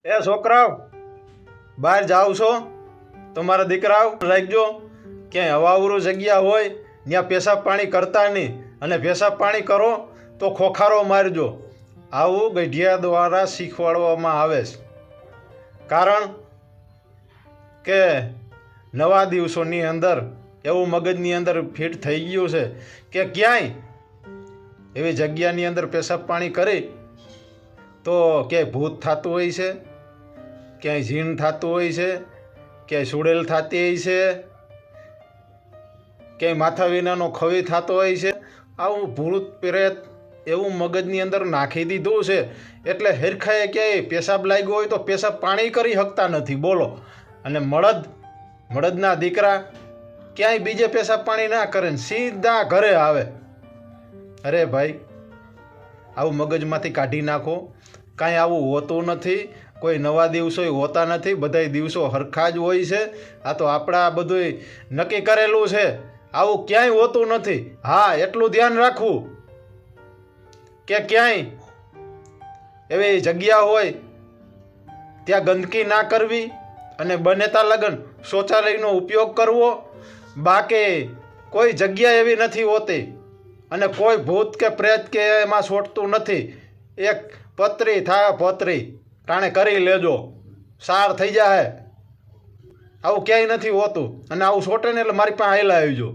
એ છોકરાઓ બહાર જાવ છો તો મારા દીકરાઓ રાખજો ક્યાંય હવાઉરું જગ્યા હોય ત્યાં પેશાબ પાણી કરતા નહીં, અને પેશાબ પાણી કરો તો ખોખારો મારજો. આવું ગઢિયા દ્વારા શીખવાડવામાં આવે છે. કારણ કે નવા દિવસોની અંદર એવું મગજની અંદર ફિટ થઈ ગયું છે કે ક્યાંય એવી જગ્યાની અંદર પેશાબ પાણી કરી તો ક્યાંય ભૂત થતું હોય છે, ક્યાંય જીણ થતું હોય છે, ક્યાંય સુડેલ થતી હોય છે, ક્યાંય માથા વિનાનો ખવી થતો હોય છે. આવું ભૂત પ્રેત એવું મગજની અંદર નાખી દીધું છે. એટલે હેરખાએ ક્યાંય પેશાબ લાગ્યો હોય તો પેશાબ પાણી કરી શકતા નથી, બોલો. અને મળદના દીકરા ક્યાંય બીજે પેશાબ પાણી ના કરે ને સીધા ઘરે આવે. અરે ભાઈ, આવું મગજમાંથી કાઢી નાખો. કાંઈ આવું હોતું નથી. કોઈ નવા દિવસો હોતા નથી, બધાય દિવસો હરખા જ હોય છે. આ તો આપણા બધું નક્કી કરેલું છે. આવું ક્યાંય હોતું નથી. હા, એટલું ધ્યાન રાખવું કે ક્યાંય એવી જગ્યા હોય ત્યાં ગંદકી ના કરવી, અને બને ત્યાં લગન શૌચાલયનો ઉપયોગ કરવો. બાકી કોઈ જગ્યા એવી નથી હોતી, અને કોઈ ભૂત કે પ્રેત કે એમાં છોટતું નથી. એક પતરી થાય, પતરી ટાણે કરી લેજો, સાર થઈ જાય. આવું ક્યાંય નથી હોતું. અને આવું છોટે ને એટલે મારી પાસે આવેલા આવજો.